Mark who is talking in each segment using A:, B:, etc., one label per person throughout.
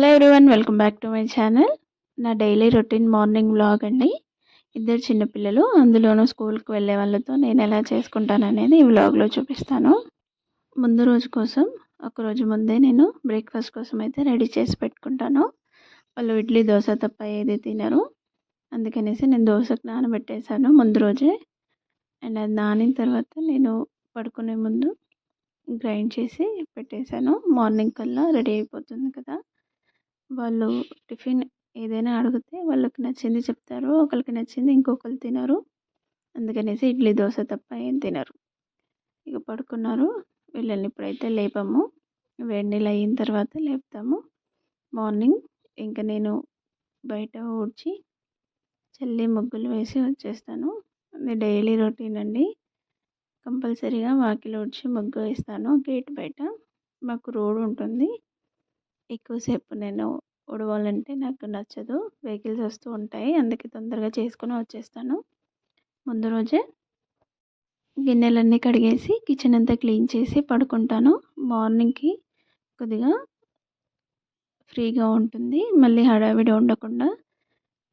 A: Hello everyone, welcome back to my channel. నా daily routine morning vlog అండి. ఇద్దరు చిన్నపిల్లలు, అందులోనూ స్కూల్కి వెళ్ళే వాళ్ళతో నేను ఎలా చేసుకుంటాననేది ఈ వ్లాగ్లో చూపిస్తాను. ముందు రోజు కోసం ఒకరోజు ముందే నేను బ్రేక్ఫాస్ట్ కోసం అయితే రెడీ చేసి పెట్టుకుంటాను. వాళ్ళు ఇడ్లీ దోశ తప్ప ఏది తినరు, అందుకనేసి నేను దోశకు నానబెట్టేశాను ముందు రోజే. అండ్ అది నానిన తర్వాత నేను పడుకునే ముందు గ్రైండ్ చేసి పెట్టేశాను. మార్నింగ్ కల్లా రెడీ అయిపోతుంది కదా. వాళ్ళు టిఫిన్ ఏదైనా అడిగితే వాళ్ళకి నచ్చింది చెప్తారు, ఒకరికి నచ్చింది ఇంకొకరు తినరు, అందుకనేసి ఇడ్లీ దోశ తప్ప ఏం తినరు. ఇక పడుకున్నారు. వీళ్ళని ఇప్పుడైతే లేపాము, వేడి నీళ్ళు అయిన తర్వాత లేపుతాము. మార్నింగ్ ఇంకా నేను బయట ఊడ్చి చల్లి ముగ్గులు వేసి వచ్చేస్తాను. అది డైలీ రొటీన్ అండి. కంపల్సరీగా వాకిలి ఊడ్చి ముగ్గు వేస్తాను. గేట్ బయట మాకు రోడ్ ఉంటుంది, ఎక్కువసేపు నేను ఊడవాలంటే నాకు నచ్చదు, వెహికల్స్ వస్తూ ఉంటాయి, అందుకే తొందరగా చేసుకుని వచ్చేస్తాను. ముందు రోజే గిన్నెలన్నీ కడిగేసి కిచెన్ అంతా క్లీన్ చేసి పడుకుంటాను. మార్నింగ్కి కొద్దిగా ఫ్రీగా ఉంటుంది, మళ్ళీ హడావిడి ఉండకుండా.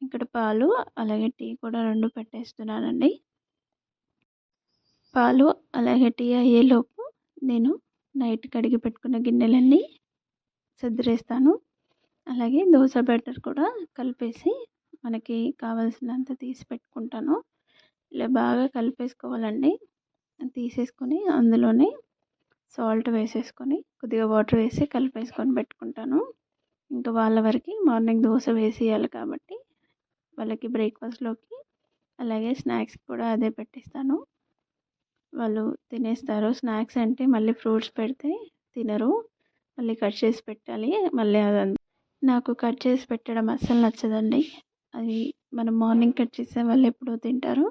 A: ఇక్కడ పాలు అలాగే టీ కూడా రెండు పెట్టేస్తున్నానండి. పాలు అలాగే టీ అయ్యేలోపు నేను నైట్ కడిగి పెట్టుకున్న గిన్నెలన్నీ సర్దిరేస్తాను. అలాగే దోశ బ్యాటర్ కూడా కలిపేసి మనకి కావాల్సినంత తీసి పెట్టుకుంటాను. ఇలా బాగా కలిపేసుకోవాలండి. తీసేసుకొని అందులోనే సాల్ట్ వేసేసుకొని కొద్దిగా వాటర్ వేసి కలిపేసుకొని పెట్టుకుంటాను. ఇంకా వాళ్ళ వరకు మార్నింగ్ దోశ వేసేయాలి కాబట్టి వాళ్ళకి బ్రేక్ఫాస్ట్లోకి అలాగే స్నాక్స్ కూడా అదే పెట్టిస్తాను. వాళ్ళు తినేస్తారు. స్నాక్స్ అంటే మళ్ళీ ఫ్రూట్స్ పెడితే తినరు, మళ్ళీ కట్ చేసి పెట్టాలి. మళ్ళీ అదంతా నాకు కట్ చేసి పెట్టడం అస్సలు నచ్చదండి. అది మనం మార్నింగ్ కట్ చేసే వాళ్ళు ఎప్పుడో తింటారు,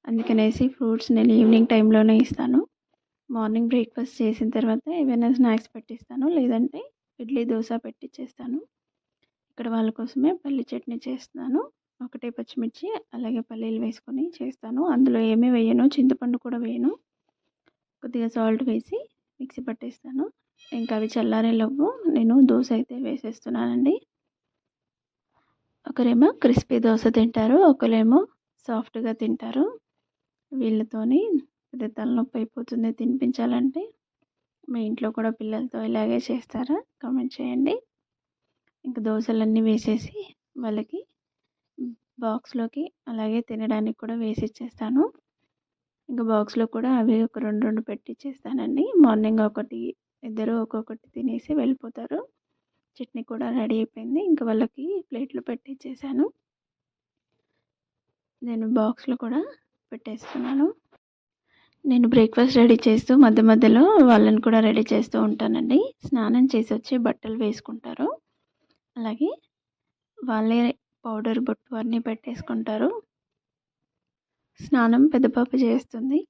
A: అందుకనేసి ఫ్రూట్స్ నేను ఈవినింగ్ టైంలోనే ఇస్తాను. మార్నింగ్ బ్రేక్ఫాస్ట్ చేసిన తర్వాత ఏవైనా స్నాక్స్ పెట్టిస్తాను, లేదంటే ఇడ్లీ దోశ పెట్టించేస్తాను. ఇక్కడ వాళ్ళ కోసమే పల్లి చట్నీ చేస్తున్నాను. ఒకటే పచ్చిమిర్చి అలాగే పల్లీలు వేసుకొని చేస్తాను. అందులో ఏమీ వేయను, చింతపండు కూడా వేయను. కొద్దిగా సాల్ట్ వేసి మిక్సీ పట్టేస్తాను. ఇంకా అవి చల్లారేలోపు నేను దోశ అయితే వేసేస్తున్నానండి. ఒకరేమో క్రిస్పీ దోశ తింటారు, ఒకరేమో సాఫ్ట్గా తింటారు. వీళ్ళతోని పెద్ద తలనొప్పి అయిపోతుంది తినిపించాలంటే. మీ ఇంట్లో కూడా పిల్లలతో ఇలాగే చేస్తారా? కామెంట్ చేయండి. ఇంకా దోశలన్నీ వేసేసి వాళ్ళకి బాక్స్లోకి అలాగే తినడానికి కూడా వేసి ఇచ్చేస్తాను. ఇంకా బాక్స్లో కూడా అవి ఒక రెండు రెండు పెట్టిచ్చేస్తానండి. మార్నింగ్ ఒకటి ఇద్దరు ఒక్కొక్కటి తినేసి వెళ్ళిపోతారు. చట్నీ కూడా రెడీ అయిపోయింది, ఇంకా వాళ్ళకి ప్లేట్లు పెట్టిచ్చేసాను. నేను బాక్స్లో కూడా పెట్టేస్తున్నాను. నేను బ్రేక్ఫాస్ట్ రెడీ చేస్తూ మధ్య మధ్యలో వాళ్ళని కూడా రెడీ చేస్తూ ఉంటానండి. స్నానం చేసి వచ్చి బట్టలు వేసుకుంటారు, అలాగే వాళ్ళే పౌడర్ బొట్టు అన్నీ పెట్టేసుకుంటారు. స్నానం పెద్ద పాప చేస్తుంది,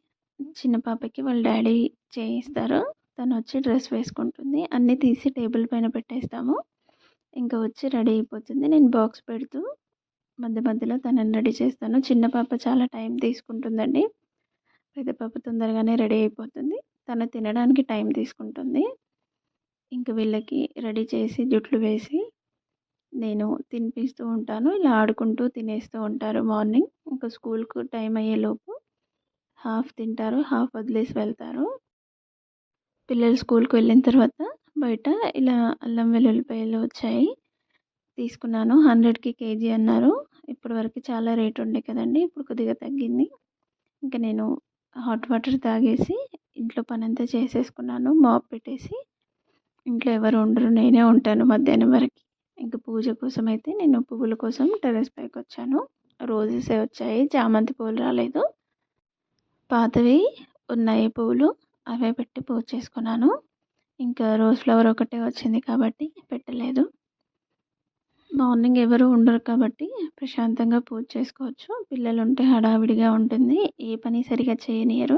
A: చిన్న పాపకి వాళ్ళ డాడీ చేయిస్తారు. తను వచ్చి డ్రెస్ వేసుకుంటుంది, అన్నీ తీసి టేబుల్ పైన పెట్టేస్తాము. ఇంకా వచ్చి రెడీ అయిపోతుంది. నేను బాక్స్ పెడుతూ మధ్య మధ్యలో తనని రెడీ చేస్తాను. చిన్న పాప చాలా టైం తీసుకుంటుందండి, పెద్ద పాప తొందరగానే రెడీ అయిపోతుంది. తను తినడానికి టైం తీసుకుంటుంది. ఇంకా వీళ్ళకి రెడీ చేసి జుట్లు వేసి నేను తినిపిస్తూ ఉంటాను. ఇలా ఆడుకుంటూ తినేస్తూ ఉంటారు మార్నింగ్. ఇంకా స్కూల్కు టైం అయ్యేలోపు హాఫ్ తింటారు, హాఫ్ వదిలేసి వెళ్తారు. పిల్లలు స్కూల్కి వెళ్ళిన తర్వాత బయట ఇలా అల్లం వెల్లుల్లిపాయలు వచ్చాయి, తీసుకున్నాను. 100కి కేజీ అన్నారు. ఇప్పటి వరకు చాలా రేట్ ఉండే కదండి, ఇప్పుడు కొద్దిగా తగ్గింది. ఇంకా నేను హాట్ వాటర్ తాగేసి ఇంట్లో పని అంతా చేసేసుకున్నాను. మాప్ పెట్టేసి ఇంట్లో ఎవరు ఉండరు, నేనే ఉంటాను మధ్యాహ్నం వరకు. ఇంకా పూజ కోసం అయితే నేను పువ్వుల కోసం టెర్రస్ పైకి వచ్చాను. రోజెసే వచ్చాయి, చామంతి పూలు రాలేదు. పాతవి ఉన్నాయి పువ్వులు, అవే పెట్టి పూజ చేసుకున్నాను. ఇంకా రోజ్ ఫ్లవర్ ఒకటే వచ్చింది కాబట్టి పెట్టలేదు. మార్నింగ్ ఎవరు ఉండరు కాబట్టి ప్రశాంతంగా పూజ చేసుకోవచ్చు. పిల్లలు ఉంటే హడావిడిగా ఉంటుంది, ఏ పని సరిగా చేయనియరు.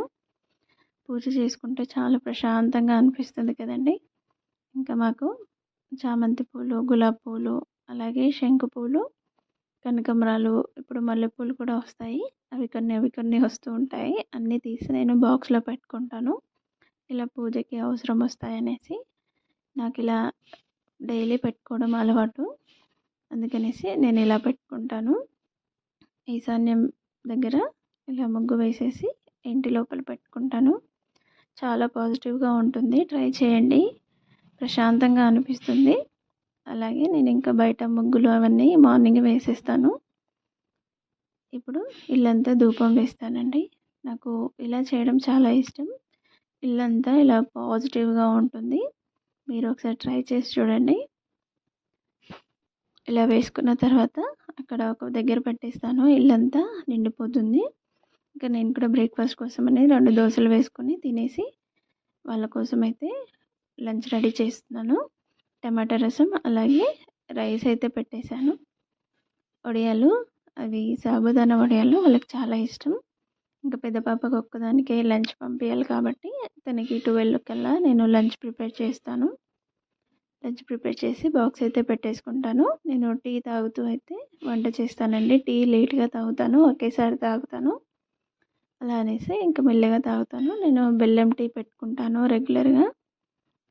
A: పూజ చేసుకుంటే చాలా ప్రశాంతంగా అనిపిస్తుంది కదండి. ఇంకా మాకు చామంతి పూలు, గులాబీ పూలు, అలాగే శంకు పూలు, కనకాంబరాలు, ఇప్పుడు మల్లెపూలు కూడా వస్తాయి. అవి కొన్ని వస్తూ ఉంటాయి. అన్నీ తీసి నేను బాక్స్లో పెట్టుకుంటాను, ఇలా పూజకి అవసరం వస్తాయనేసి. నాకు ఇలా డైలీ పెట్టుకోవడం అలవాటు. అందుకనేసి నేను ఇలా పెట్టుకుంటాను. ఈశాన్యం దగ్గర ఇలా ముగ్గు వేసేసి ఇంటి లోపల పెట్టుకుంటాను. చాలా పాజిటివ్గా ఉంటుంది. ట్రై చేయండి, ప్రశాంతంగా అనిపిస్తుంది. అలాగే నేను ఇంకా బయట ముగ్గులు అవన్నీ మార్నింగ్ వేసేస్తాను. ఇప్పుడు ఇల్లంతా ధూపం వేస్తానండి. నాకు ఇలా చేయడం చాలా ఇష్టం. ఇల్లంతా ఇలా పాజిటివ్గా ఉంటుంది. మీరు ఒకసారి ట్రై చేసి చూడండి. ఇలా వేసుకున్న తర్వాత అక్కడ ఒక దగ్గర పెట్టేస్తాను. ఇల్లంతా నిండిపోతుంది. ఇంకా నేను కూడా బ్రేక్ఫాస్ట్ కోసమని 2 దోశలు వేసుకొని తినేసి వాళ్ళ కోసం అయితే లంచ్ రెడీ చేస్తున్నాను. టమాటా రసం అలాగే రైస్ అయితే పెట్టేశాను. వడియాలు, అవి సాబుదానా వడియాలు వాళ్ళకి చాలా ఇష్టం. ఇంకా పెద్ద పాపకు ఒక్కదానికే లంచ్ పంపించాలి కాబట్టి తనకి 12 కల్లా నేను లంచ్ ప్రిపేర్ చేస్తాను. లంచ్ ప్రిపేర్ చేసి బాక్స్ అయితే పెట్టేసుకుంటాను. నేను టీ తాగుతూ అయితే వంట చేస్తానండి. టీ లేట్గా తాగుతాను, ఒకేసారి తాగుతాను. అలా అనేసి ఇంకా మెల్లగా తాగుతాను. నేను బెల్లం టీ పెట్టుకుంటాను రెగ్యులర్గా.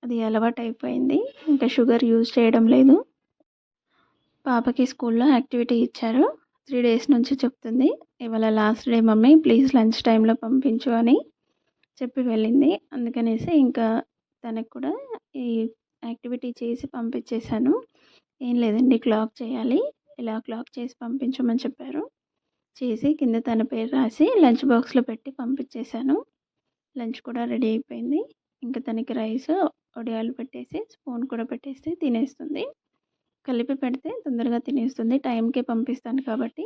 A: అది అలవాటు అయిపోయింది. ఇంకా షుగర్ యూజ్ చేయడం లేదు. పాపకి స్కూల్లో యాక్టివిటీ ఇచ్చారు. 3 డేస్ నుంచి చెప్తుంది, ఇవాళ last day mummy, please lunch టైంలో పంపించు అని చెప్పి వెళ్ళింది. అందుకనేసి ఇంకా తనకు కూడా ఈ యాక్టివిటీ చేసి పంపించేశాను. ఏం లేదండి, క్లాక్ చేయాలి, ఇలా క్లాక్ చేసి పంపించమని చెప్పారు. చేసి కింద తన పేరు రాసి లంచ్ బాక్స్లో పెట్టి పంపించేశాను. లంచ్ కూడా రెడీ అయిపోయింది. ఇంకా తనకి రైస్, వడియాలు పెట్టేసి స్పూన్ కూడా పెట్టేస్తే తినేస్తుంది. కలిపి పెడితే తొందరగా తినేస్తుంది. టైంకే పంపిస్తాను కాబట్టి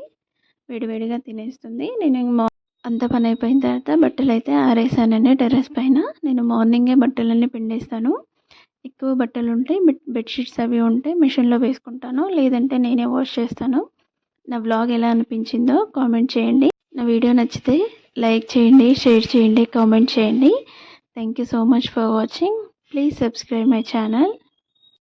A: వేడివేడిగా తినేస్తుంది. నేను అంత పని అయిపోయిన తర్వాత బట్టలు అయితే ఆరేసానండి టెర్రస్ పైన. నేను మార్నింగే బట్టలన్నీ పిండేస్తాను. ఎక్కువ బట్టలు ఉంటే బెడ్షీట్స్ అవి ఉంటే మిషన్లో వేసుకుంటాను, లేదంటే నేనే వాష్ చేస్తాను. నా వ్లాగ్ ఎలా అనిపించిందో కామెంట్ చేయండి. నా వీడియో నచ్చితే లైక్ చేయండి, షేర్ చేయండి, కామెంట్ చేయండి. Thank you so much for watching. Please subscribe my channel.